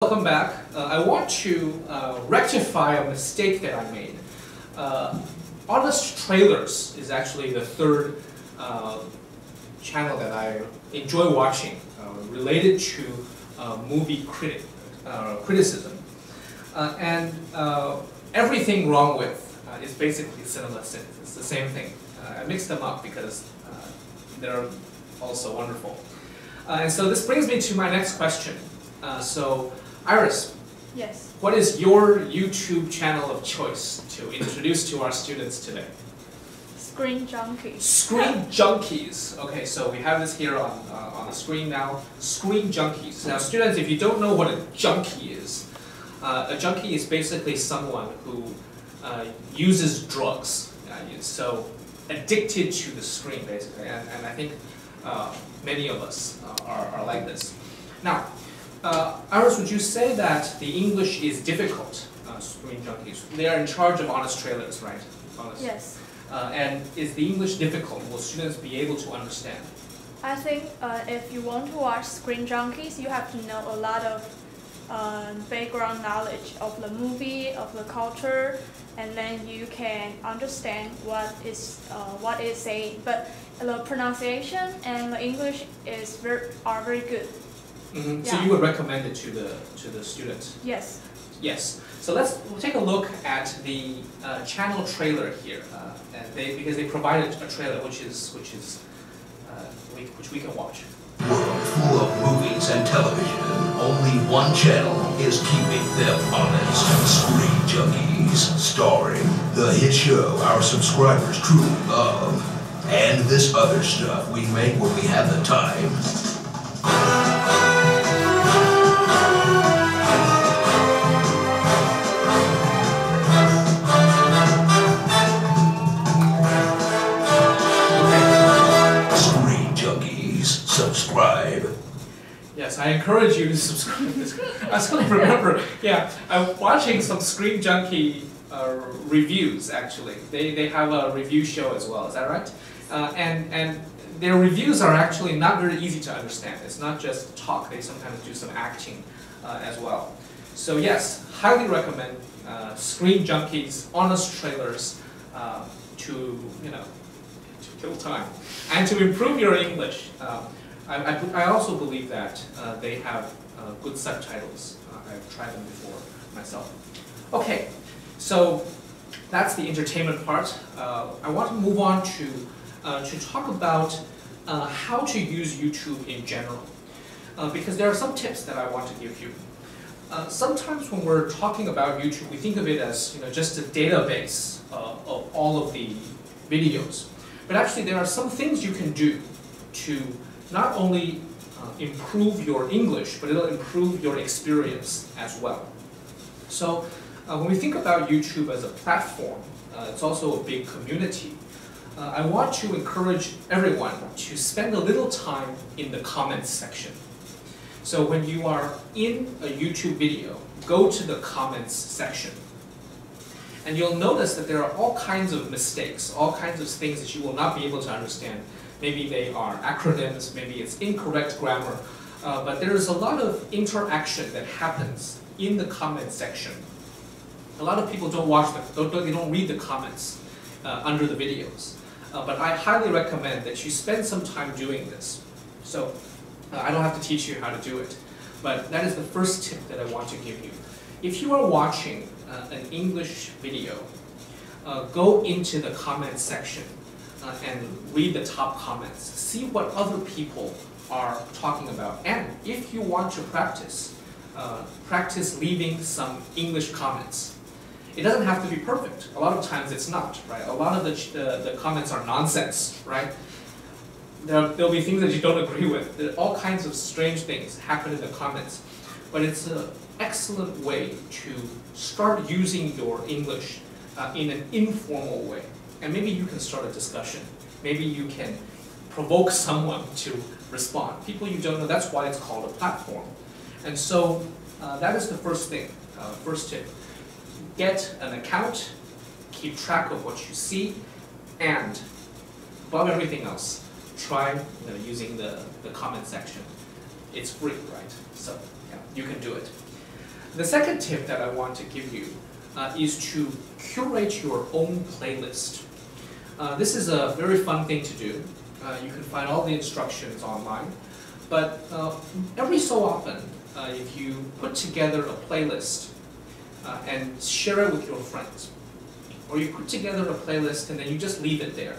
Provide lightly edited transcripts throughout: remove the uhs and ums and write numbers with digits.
Welcome back. I want to rectify a mistake that I made. Honest Trailers is actually the third channel that I enjoy watching related to movie criticism. And everything wrong with is basically cinema sins. It's the same thing. I mixed them up because they're also wonderful. And so this brings me to my next question. Iris, yes. What is your YouTube channel of choice to introduce to our students today? Screen Junkies. Screen Junkies. Okay, so we have this here on the screen now. Screen Junkies. Now, students, if you don't know what a junkie is basically someone who uses drugs. So addicted to the screen, basically, and I think many of us are like this. Now. Iris, would you say that the English is difficult, Screen Junkies? They are in charge of Honest Trailers, right? Honest. Yes. And is the English difficult? Will students be able to understand? I think if you want to watch Screen Junkies, you have to know a lot of background knowledge of the movie, of the culture, and then you can understand what it's saying. But the pronunciation and the English are very good. Mm-hmm. Yeah. So you would recommend it to the students? Yes. Yes. So we'll take a look at the channel trailer here, because they provided a trailer which we can watch. World full of movies and television, only one channel is keeping them honest. Screen Junkies, starring the hit show our subscribers truly love, and this other stuff we make when we have the time. Subscribe. Yes, I encourage you to subscribe. I still remember. Yeah, I'm watching some Screen Junkie reviews. Actually, they have a review show as well. Is that right? And their reviews are actually not very easy to understand. It's not just talk. They sometimes do some acting as well. So yes, highly recommend Screen Junkies, Honest Trailers to kill time and to improve your English. I also believe that they have good subtitles. I've tried them before myself. Okay, so that's the entertainment part. I want to move on to talk about how to use YouTube in general, because there are some tips that I want to give you. Sometimes when we're talking about YouTube, we think of it as just a database of all of the videos. But actually, there are some things you can do to not only improve your English, but it'll improve your experience as well. So when we think about YouTube as a platform, it's also a big community. I want to encourage everyone to spend a little time in the comments section. So when you are in a YouTube video, go to the comments section. And you'll notice that there are all kinds of mistakes, all kinds of things that you will not be able to understand. Maybe they are acronyms, maybe it's incorrect grammar, but there is a lot of interaction that happens in the comment section. A lot of people don't watch them, they don't read the comments under the videos. But I highly recommend that you spend some time doing this. So I don't have to teach you how to do it, but that is the first tip that I want to give you. If you are watching an English video, go into the comments section and read the top comments. See what other people are talking about. And if you want to practice, practice leaving some English comments. It doesn't have to be perfect. A lot of times it's not, right? A lot of the comments are nonsense, right? There'll be things that you don't agree with. There are all kinds of strange things happen in the comments. But it's an excellent way to start using your English in an informal way. And maybe you can start a discussion. Maybe you can provoke someone to respond. People you don't know, that's why it's called a platform. And so that is the first thing, first tip. Get an account, keep track of what you see, and above everything else, try using the comment section. It's free, right? So yeah, you can do it. The second tip that I want to give you is to curate your own playlist. This is a very fun thing to do. You can find all the instructions online. But every so often, if you put together a playlist and share it with your friends, or you put together a playlist and then you just leave it there,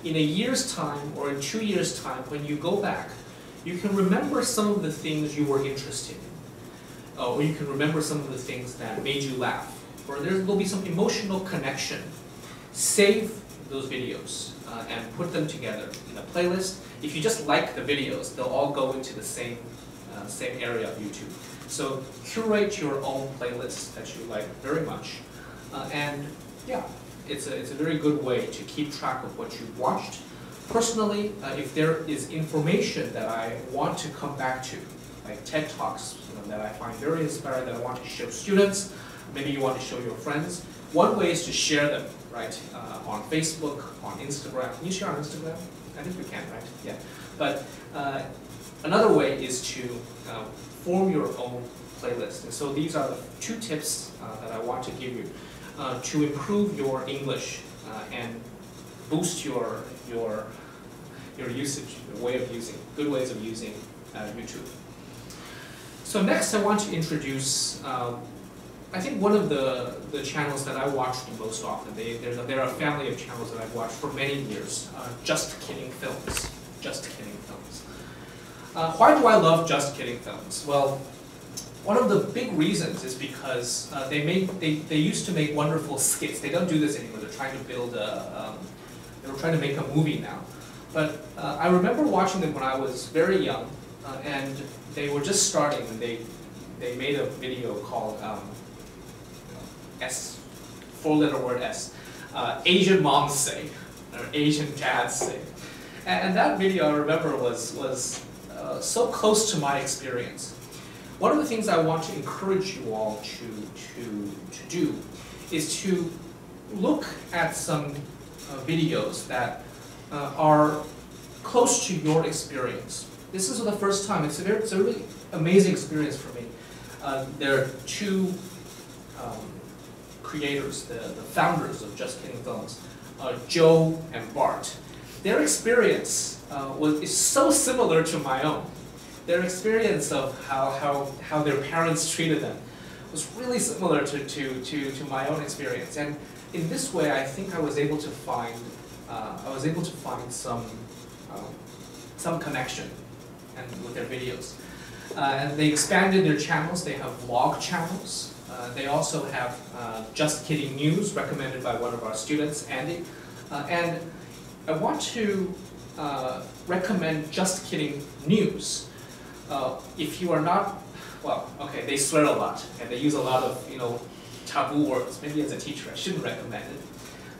in a year's time or in 2 years' time, when you go back, you can remember some of the things you were interested in, or you can remember some of the things that made you laugh, or there will be some emotional connection. Save those videos and put them together in a playlist. If you just like the videos, they'll all go into the same area of YouTube. So curate your own playlist that you like very much, and yeah, it's a very good way to keep track of what you've watched. Personally, if there is information that I want to come back to, like TED Talks, that I find very inspiring, that I want to show students, maybe you want to show your friends, one way is to share them, right? On Facebook, on Instagram. Can you share on Instagram? I think you can, right? Yeah. But another way is to form your own playlist. And so these are the 2 tips that I want to give you to improve your English and boost your usage, your way of using, good ways of using YouTube. So next I want to introduce, I think one of the channels that I watch the most often. There are a family of channels that I've watched for many years. Just Kidding Films. Just Kidding Films. Why do I love Just Kidding Films? Well, one of the big reasons is because they used to make wonderful skits. They don't do this anymore. They're trying to build they're trying to make a movie now. But I remember watching them when I was very young, and they were just starting, and they made a video called S, 4-letter word S, Asian moms say, or Asian dads say. And that video, I remember, was so close to my experience. One of the things I want to encourage you all to do is to look at some videos that are close to your experience. This is the first time. It's a really amazing experience for me. There are 2 creators, the founders of Just Kidding Films, Joe and Bart. Their experience is so similar to my own. Their experience of how their parents treated them was really similar to my own experience. And in this way, I think I was able to find some connection with their videos. And they expanded their channels. They have vlog channels. They also have Just Kidding News, recommended by one of our students, Andy. And I want to recommend Just Kidding News. If you are not, well, okay, they swear a lot, and they use a lot of, taboo words. Maybe as a teacher, I shouldn't recommend it.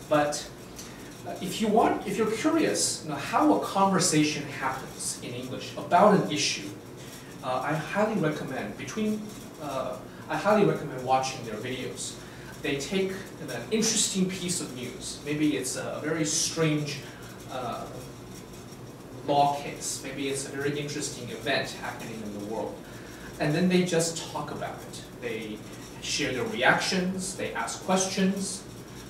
But if you're curious, how a conversation happens in English about an issue, I highly recommend watching their videos. They take an interesting piece of news. Maybe it's a very strange law case. Maybe it's a very interesting event happening in the world. And then they just talk about it. They share their reactions, they ask questions,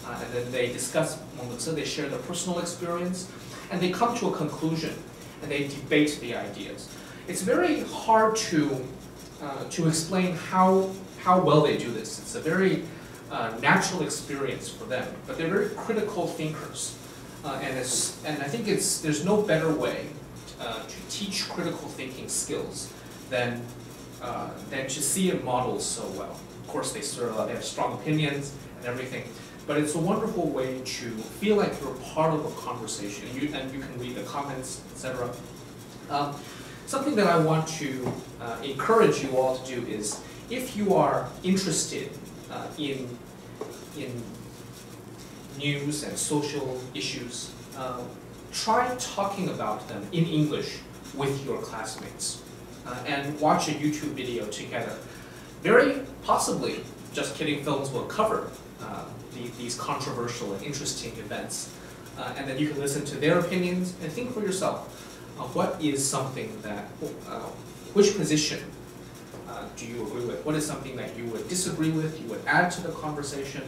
and then they discuss among themselves, they share their personal experience, and they come to a conclusion, and they debate the ideas. It's very hard to explain how well they do this. It's a very natural experience for them, but they're very critical thinkers. And I think there's no better way to teach critical thinking skills than to see it modeled so well. Of course, they have strong opinions and everything, but it's a wonderful way to feel like you're part of a conversation, and you can read the comments, etc. Something that I want to encourage you all to do is, if you are interested in news and social issues, try talking about them in English with your classmates, and watch a YouTube video together. Very possibly, Just Kidding Films will cover these controversial and interesting events, and then you can listen to their opinions and think for yourself, what is something that, which position do you agree with? What is something that you would disagree with, you would add to the conversation?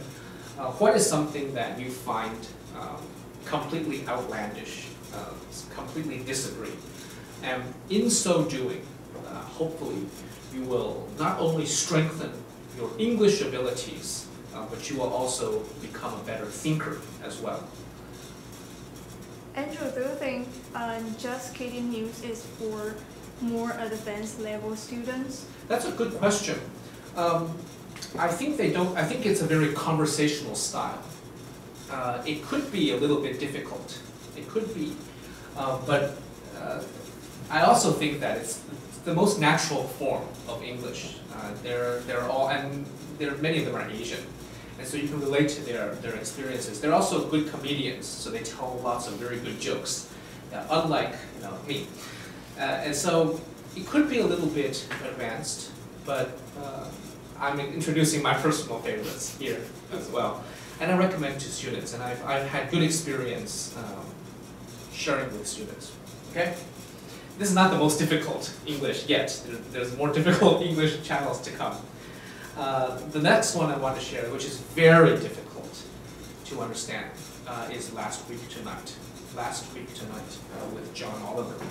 What is something that you find completely outlandish, completely disagree? And in so doing, hopefully you will not only strengthen your English abilities, but you will also become a better thinker as well. Andrew, do you think Just Kidding News is for more advanced level students? That's a good question. I think they don't. I think it's a very conversational style. It could be a little bit difficult. It could be, but I also think that it's the most natural form of English. They're all, and many of them are Asian, and so you can relate to their experiences. They're also good comedians, so they tell lots of very good jokes, unlike me. And so it could be a little bit advanced, but I'm introducing my personal favorites here as well. And I recommend to students, and I've had good experience sharing with students. Okay? This is not the most difficult English yet. There's more difficult English channels to come. The next one I want to share, which is very difficult to understand, is Last Week Tonight. Last Week Tonight with John Oliver.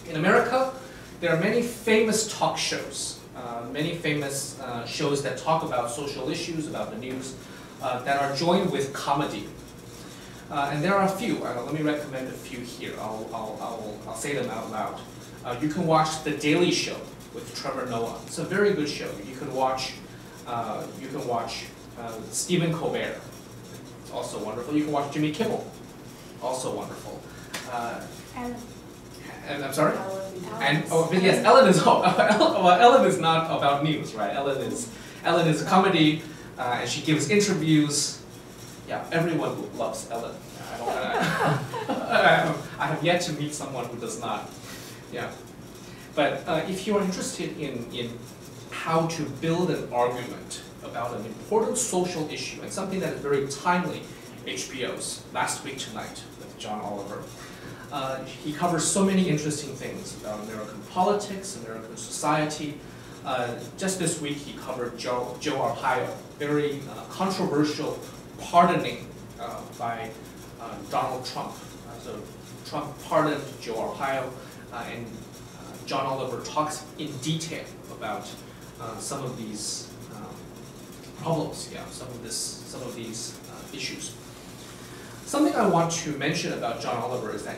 In America, there are many famous talk shows, many famous shows that talk about social issues, about the news, that are joined with comedy. And there are a few. Let me recommend a few here. I'll say them out loud. You can watch The Daily Show with Trevor Noah. It's a very good show. You can watch Stephen Colbert. It's also wonderful. You can watch Jimmy Kimmel. Also wonderful. Ellen. And I'm sorry. And yes, Ellen is. Well, Ellen is not about news, right? Ellen is a comedy, and she gives interviews. Yeah, everyone loves Ellen. I have yet to meet someone who does not. Yeah, but if you are interested in how to build an argument about an important social issue and something that is very timely, HBO's Last Week Tonight with John Oliver. He covers so many interesting things about American politics, American society. Just this week he covered Joe Arpaio, very controversial pardoning by Donald Trump. So Trump pardoned Joe Arpaio, and John Oliver talks in detail about some of these problems, some of these issues. Something I want to mention about John Oliver is that,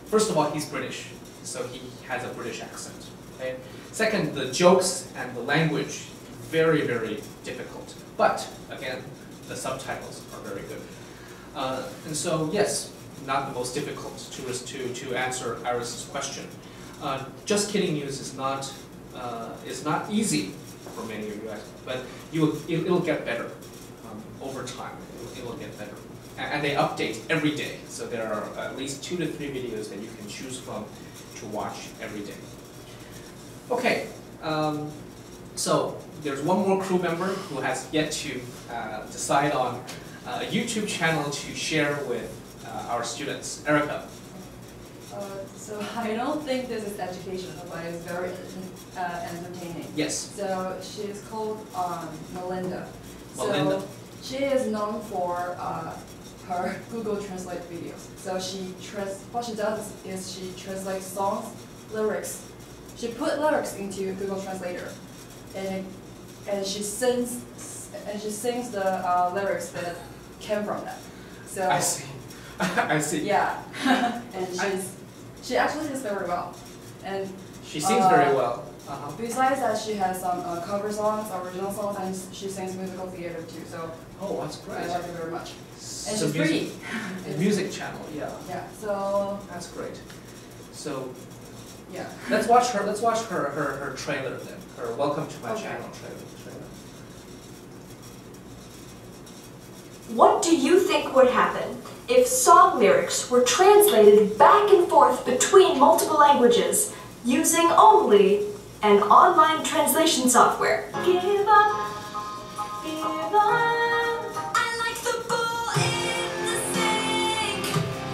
first of all, he's British, so he has a British accent. Okay? Second, the jokes and the language, very, very difficult. But, again, the subtitles are very good. And so, yes, not the most difficult to answer Iris's question. Just Kidding News is not easy for many of you guys, but it'll get better over time. It'll get better. And they update every day, so there are at least 2 to 3 videos that you can choose from to watch every day. Okay, so there's one more crew member who has yet to decide on a YouTube channel to share with our students. Erica. So I don't think this is educational, but it's very entertaining. Yes. So she's called Melinda. Melinda. So she is known for her Google Translate videos. So what she does is she translates songs, lyrics. She put lyrics into Google Translator, and she sings the lyrics that came from that. So I see. I see. Yeah, and she actually sings very well, and she sings very well. Besides that, she has some cover songs, original songs, and she sings musical theater too. So oh, that's great. I like her very much. And so she's free. A music channel, yeah. Yeah. So that's great. So yeah. Let's watch her trailer then. Her Welcome to My Channel trailer. What do you think would happen if song lyrics were translated back and forth between multiple languages using only an online translation software? Give up, give up. I like the ball in the sink.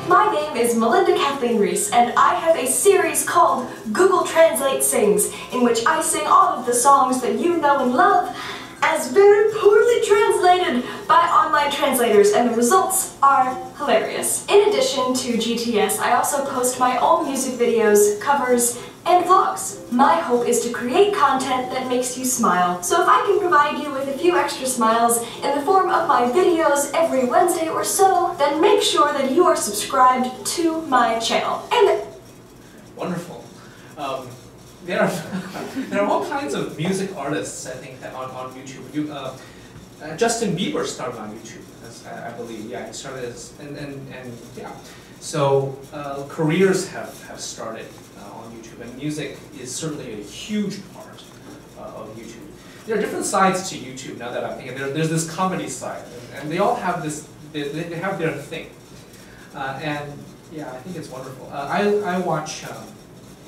My name is is Melinda Kathleen Reese, and I have a series called Google Translate Sings, in which I sing all of the songs that you know and love as very poorly translated by online translators, and the results are hilarious. In addition to GTS, I also post my own music videos, covers, and vlogs. My hope is to create content that makes you smile. So if I can provide you with a few extra smiles in the form of my videos every Wednesday or so, then make sure that you are subscribed to my channel. And Wonderful. There are all kinds of music artists, I think, that on YouTube. Justin Bieber started on YouTube, I believe. Yeah, he started as, and yeah. So careers have started on YouTube, and music is certainly a huge part of YouTube. There are different sides to YouTube now that I'm thinking. There's this comedy side, and they all have this. They have their thing, and yeah, I think it's wonderful. I watch.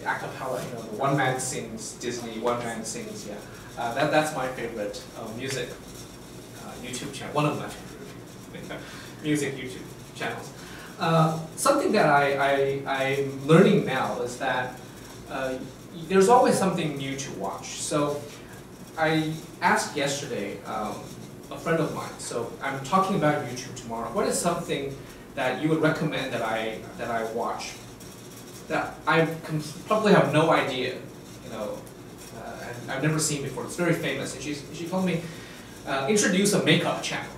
A cappella, you know, the one man sings Disney, one man sings, yeah. That's my favorite music YouTube channel, one of my favorite music YouTube channels. Something that I'm learning now is that there's always something new to watch. So I asked yesterday a friend of mine, so I'm talking about YouTube tomorrow, what is something that you would recommend that I watch? That I probably have no idea, you know, and I've never seen before. It's very famous, and she told me, introduce a makeup channel.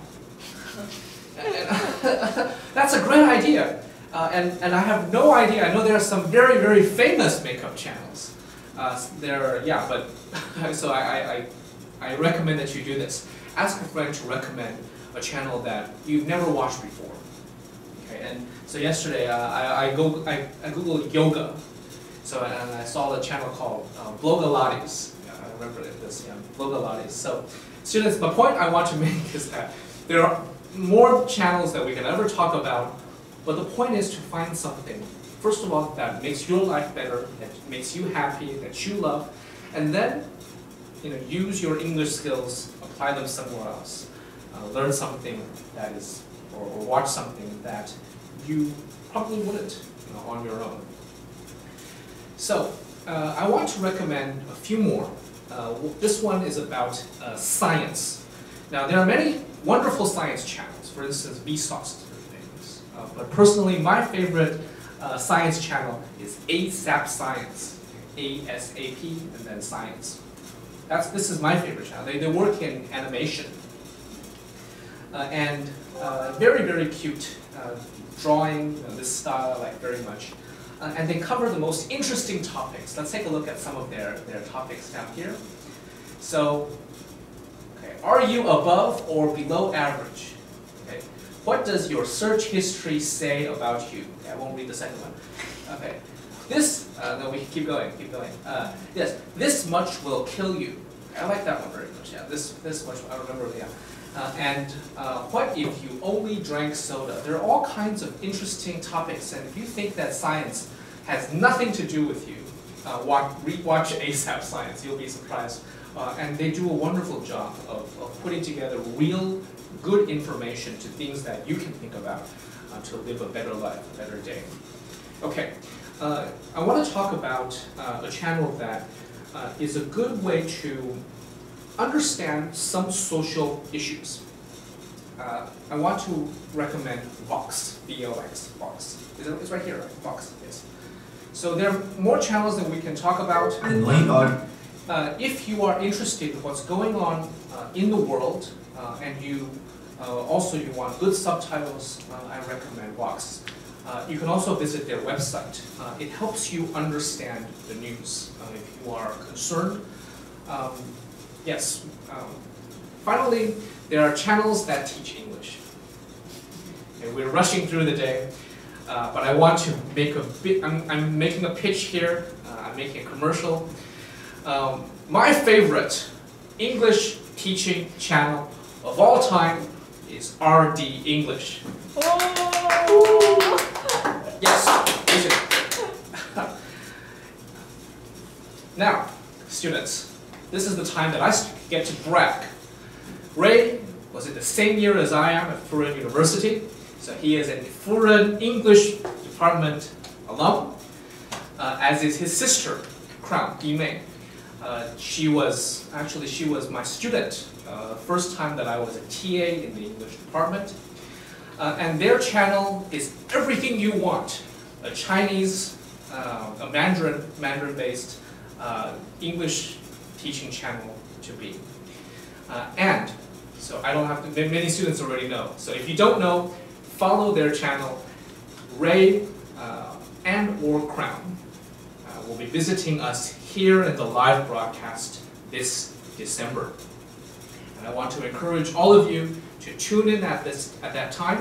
That's a great idea, and I have no idea. I know there are some very, very famous makeup channels. Yeah, but so I recommend that you do this. Ask a friend to recommend a channel that you've never watched before. And so yesterday, I googled yoga, and I saw a channel called Blogalates. Yeah, I remember this, yeah, Blogalates. So students, the point I want to make is that there are more channels that we can ever talk about, but the point is to find something, first of all, that makes your life better, that makes you happy, that you love, and then, you know, use your English skills, apply them somewhere else, learn something that is, or watch something that you probably wouldn't, you know, on your own. So I want to recommend a few more. This one is about science. Now there are many wonderful science channels. For instance, Vsauce is very famous. But personally, my favorite science channel is ASAP Science, ASAP and then Science. This is my favorite channel. They work in animation. And very, very cute drawing, you know, this style I like very much. And they cover the most interesting topics. Let's take a look at some of their topics down here. So, okay, are you above or below average? Okay, what does your search history say about you? Okay, I won't read the second one. Okay, no, we keep going. Yes, this much will kill you. I like that one very much. Yeah, this much. I remember. Yeah. What if you only drank soda? There are all kinds of interesting topics, and if you think that science has nothing to do with you, watch ASAP Science. You'll be surprised. And they do a wonderful job of putting together real good information to things that you can think about to live a better life, a better day. Okay, I want to talk about a channel that is a good way to understand some social issues. I want to recommend Vox, V-O-X, Vox. It's right here, right? Vox, yes. So there are more channels that we can talk about. In late August. If you are interested in what's going on in the world, and you want good subtitles, I recommend Vox. You can also visit their website. It helps you understand the news if you are concerned. Yes. Finally, there are channels that teach English. Okay, we're rushing through the day, but I want to make a bit. I'm making a pitch here. I'm making a commercial. My favorite English teaching channel of all time is RD English. Oh. Yes, teaching. Now, students. This is the time that I get to brag. Ray was in the same year as I am at Furen University, so he is in Furen English Department alum, as is his sister, Crown Yimei. She was my student first time that I was a TA in the English department. And their channel is everything you want: a Chinese, a Mandarin-based English teaching channel to be. And so I don't have to. Many students already know. So if you don't know, follow their channel. Ray and/or Crown will be visiting us here in the live broadcast this December. And I want to encourage all of you to tune in at that time.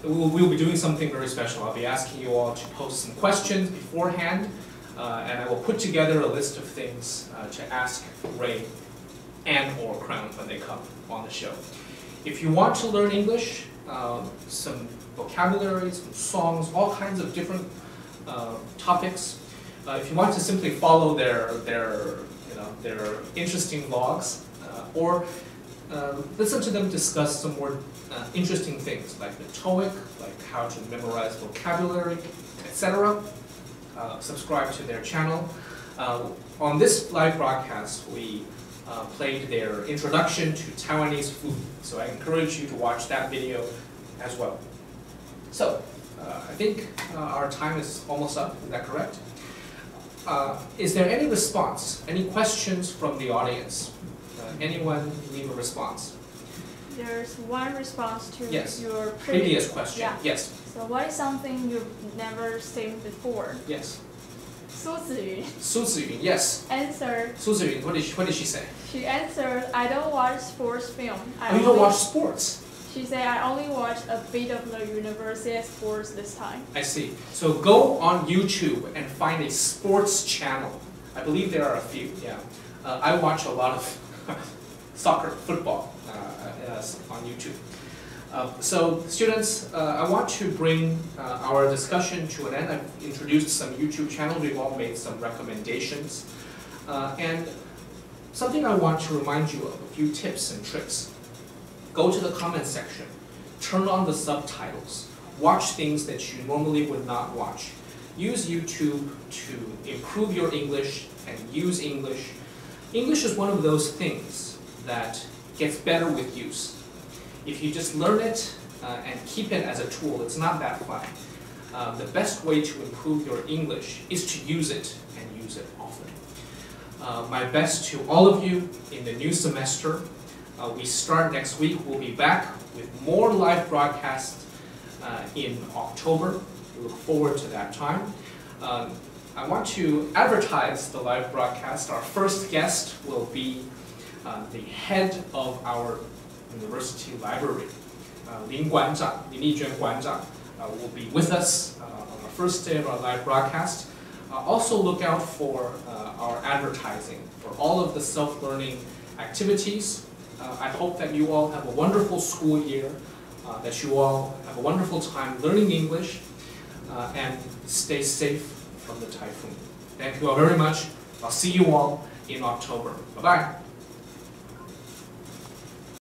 We'll be doing something very special. I'll be asking you all to post some questions beforehand, and I will put together a list of things to ask Ray and/or Crown when they come on the show. If you want to learn English, some vocabulary, some songs, all kinds of different topics. If you want to simply follow their interesting vlogs, or listen to them discuss some more interesting things like the TOEIC, like how to memorize vocabulary, etc. Subscribe to their channel. On this live broadcast, we played their introduction to Taiwanese food, so I encourage you to watch that video as well. So, I think our time is almost up, is that correct? Is there any response, any questions from the audience? Anyone leave a response? There's one response to Yes. your Previous question, Yeah. yes. So what is something you've never seen before? Yes. Su Ziyun Su Ziyun, yes. answered. Su Ziyun, what did she say? She answered, "I don't watch sports film. Oh, you don't watch sports? She said, "I only watch a bit of the university sports this time." I see. So go on YouTube and find a sports channel. I believe there are a few, yeah. I watch a lot of soccer, football on YouTube. So students, I want to bring our discussion to an end. I've introduced some YouTube channels. We've all made some recommendations. And something I want to remind you of, a few tips and tricks. Go to the comment section, turn on the subtitles, watch things that you normally would not watch. Use YouTube to improve your English and use English. English is one of those things that gets better with use. If you just learn it and keep it as a tool, it's not that fun. The best way to improve your English is to use it and use it often. My best to all of you in the new semester. We start next week. We'll be back with more live broadcasts in October. We look forward to that time. I want to advertise the live broadcast. Our first guest will be the head of our university library, Lin Yizhuan Guanzhang, will be with us on the first day of our live broadcast. Also look out for our advertising for all of the self-learning activities. I hope that you all have a wonderful school year, that you all have a wonderful time learning English, and stay safe from the typhoon. Thank you all very much. I'll see you all in October. Bye-bye.